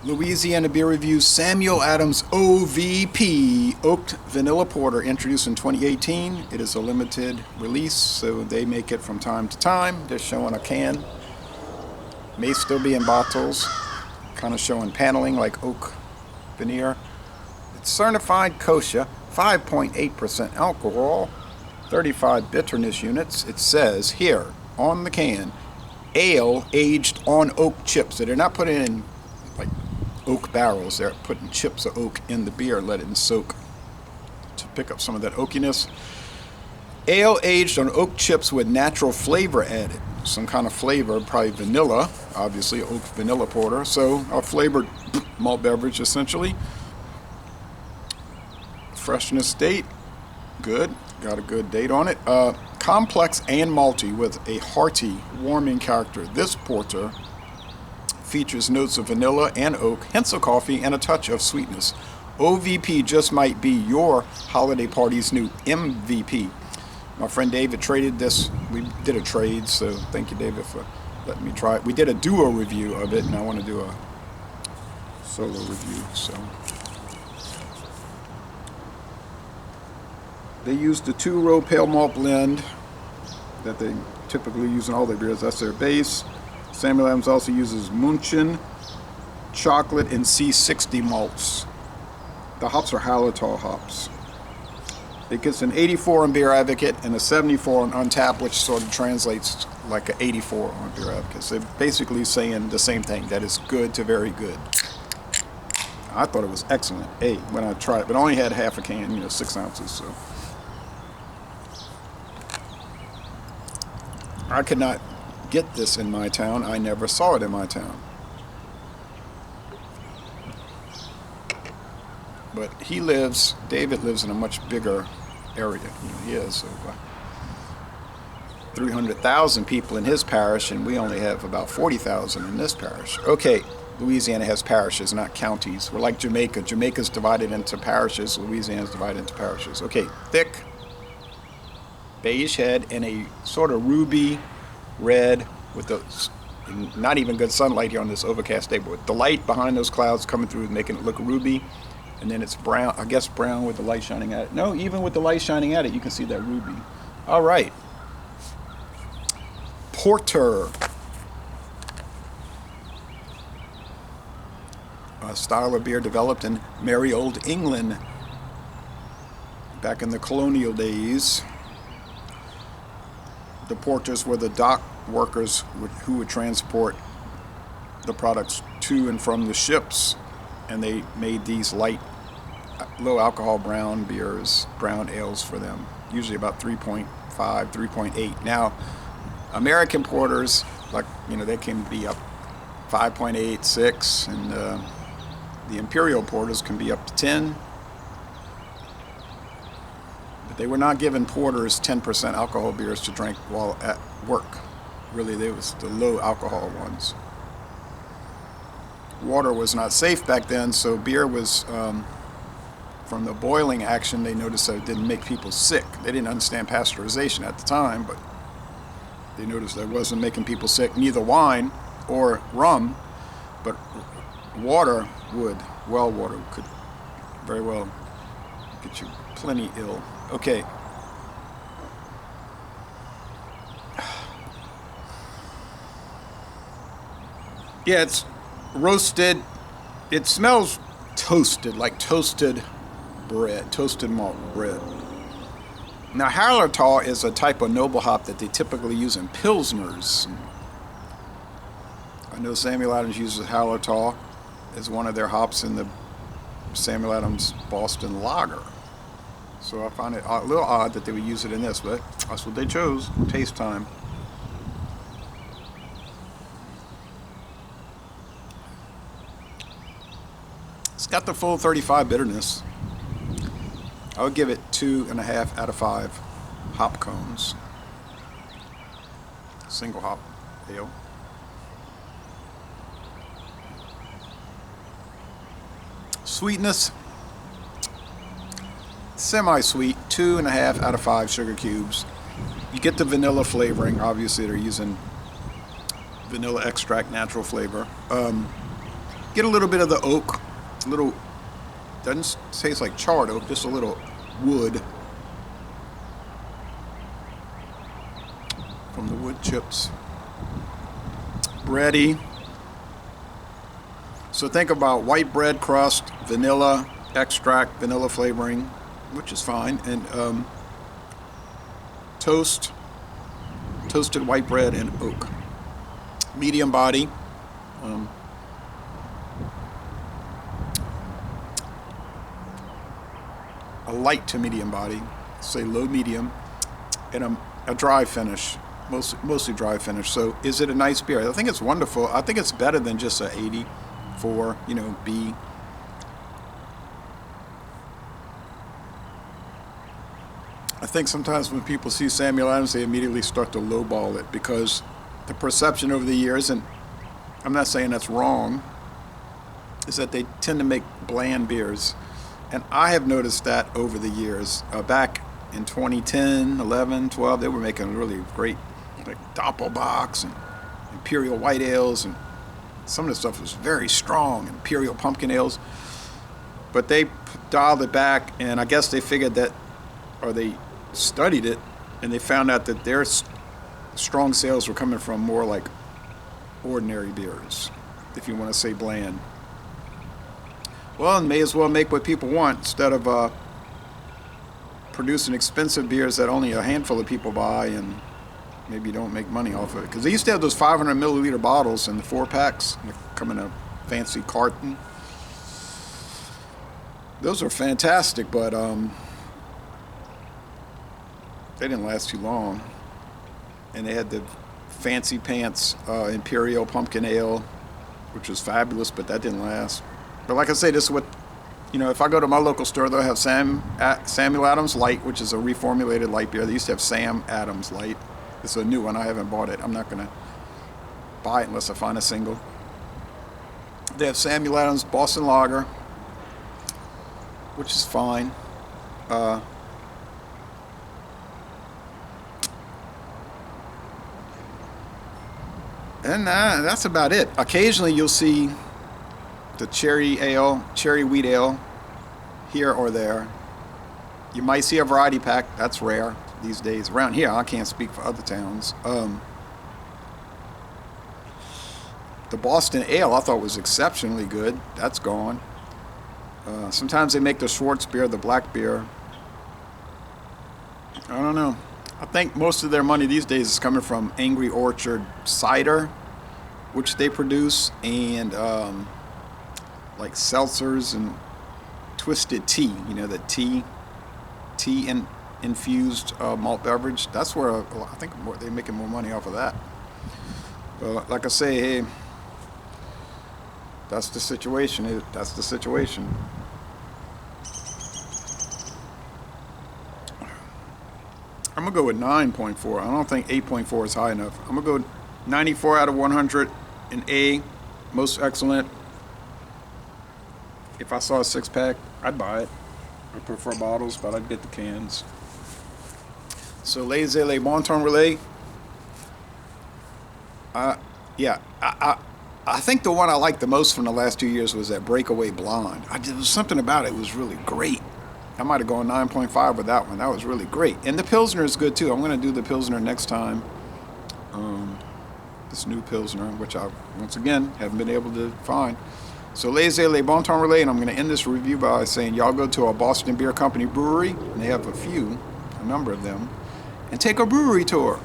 Louisiana Beer Review Samuel Adams O.V.P. Oaked Vanilla Porter, introduced in 2018. It is a limited release, so they make it from time to time. They're showing a can. May still be in bottles. Kind of showing paneling like oak veneer. It's certified kosher, 5.8% alcohol, 35 bitterness units. It says here on the can, ale aged on oak chips. So they're not putting in like oak barrels. They're putting chips of oak in the beer, let it soak to pick up some of that oakiness. Ale aged on oak chips with natural flavor added. Some kind of flavor, probably vanilla, obviously oak vanilla porter. So a flavored malt beverage essentially. Freshness date, good. Got a good date on it. Complex and malty with a hearty, warming character. This porter features notes of vanilla and oak, hints of coffee, and a touch of sweetness. O.V.P. just might be your holiday party's new M.V.P. My friend David traded this. We did a trade, so thank you, David, for letting me try it. We did a duo review of it, and I want to do a solo review. So they used the 2-row pale malt blend that they typically use in all their beers. That's their base. Samuel Adams also uses Munchen, chocolate, and C60 malts. The hops are Hallertau hops. It gets an 84 on Beer Advocate and a 74 on Untappd, which sort of translates like an 84 on Beer Advocate. So they're basically saying the same thing, that it's good to very good. I thought it was excellent, when I tried it, but I only had half a can, 6 ounces, so. I could not get this in my town. I never saw it in my town. But David lives in a much bigger area. He has 300,000 people in his parish, and we only have about 40,000 in this parish. Okay, Louisiana has parishes, not counties. We're like Jamaica. Jamaica's divided into parishes. Louisiana's divided into parishes. Okay, thick, beige head, and a sort of ruby red with not even good sunlight here on this overcast day, but with the light behind those clouds coming through, making it look ruby. And then it's brown, I guess brown with the light shining at it. No, even with the light shining at it, you can see that ruby. All right. Porter. A style of beer developed in merry old England back in the colonial days. The porters were the dock workers who would transport the products to and from the ships, and they made these light, low alcohol brown beers, brown ales for them, usually about 3.5, 3.8. Now, American porters, they can be up 5.8, 6, and the imperial porters can be up to 10. But they were not giving porters 10% alcohol beers to drink while at work. Really, they was the low alcohol ones. Water was not safe back then, so beer was, from the boiling action, they noticed that it didn't make people sick. They didn't understand pasteurization at the time, but they noticed that it wasn't making people sick, neither wine or rum, but water would. Well water could very well get you plenty ill. Okay. Yeah, it's roasted. It smells toasted, like toasted bread, toasted malt bread. Now, Hallertau is a type of noble hop that they typically use in Pilsners. I know Samuel Adams uses Hallertau as one of their hops in the Samuel Adams Boston Lager. So I find it a little odd that they would use it in this, but that's what they chose. Taste time. It's got the full 35 bitterness. I would give it 2.5 out of 5 hop cones. Single hop ale. Sweetness, semi-sweet, 2.5 out of 5 sugar cubes. You get the vanilla flavoring. Obviously, they're using vanilla extract, natural flavor. Get a little bit of the oak, a little, doesn't taste like charred oak, just a little wood from the wood chips. Bready. So think about white bread crust, vanilla extract, vanilla flavoring, which is fine, and toasted white bread and oak. Medium body. A light to medium body, say low medium, and a dry finish, mostly dry finish. So is it a nice beer? I think it's wonderful. I think it's better than just a 84, B. I think sometimes when people see Samuel Adams, they immediately start to lowball it because the perception over the years, and I'm not saying that's wrong, is that they tend to make bland beers. And I have noticed that over the years. Back in 2010, 11, 12, they were making really great, like Doppelbocks and Imperial White Ales, and some of the stuff was very strong, Imperial Pumpkin Ales. But they dialed it back, and I guess they figured that, or they studied it, and they found out that their strong sales were coming from more like ordinary beers, if you want to say bland. Well, may as well make what people want instead of producing expensive beers that only a handful of people buy and maybe don't make money off of it. Because they used to have those 500 milliliter bottles in the 4-packs that come in a fancy carton. Those are fantastic, but they didn't last too long. And they had the fancy pants Imperial Pumpkin Ale, which was fabulous, but that didn't last. But like I say, this is what, if I go to my local store, they'll have Samuel Adams Light, which is a reformulated light beer. They used to have Sam Adams Light. It's a new one. I haven't bought it. I'm not going to buy it unless I find a single. They have Samuel Adams Boston Lager, which is fine. And that's about it. Occasionally you'll see the cherry wheat ale, here or there. You might see a variety pack. That's rare these days. Around here, I can't speak for other towns. The Boston Ale I thought was exceptionally good. That's gone. Sometimes they make the Schwartz beer, the black beer. I don't know. I think most of their money these days is coming from Angry Orchard cider, which they produce, and like seltzers and twisted tea, the tea infused malt beverage. That's where I think they're making more money off of that. But like I say, hey, that's the situation. I'm gonna go with 9.4. I don't think 8.4 is high enough. I'm gonna go 94 out of 100 in A, most excellent. If I saw a 6-pack, I'd buy it. I prefer bottles, but I'd get the cans. So Les Bon Temps Relais. I think the one I liked the most from the last 2 years was that Breakaway Blonde. There was something about it. It was really great. I might have gone 9.5 with that one. That was really great. And the Pilsner is good too. I'm going to do the Pilsner next time. This new Pilsner, which I, once again, haven't been able to find. So Les Bon Temps Relais, and I'm going to end this review by saying y'all go to a Boston Beer Company brewery, and they have a number of them, and take a brewery tour.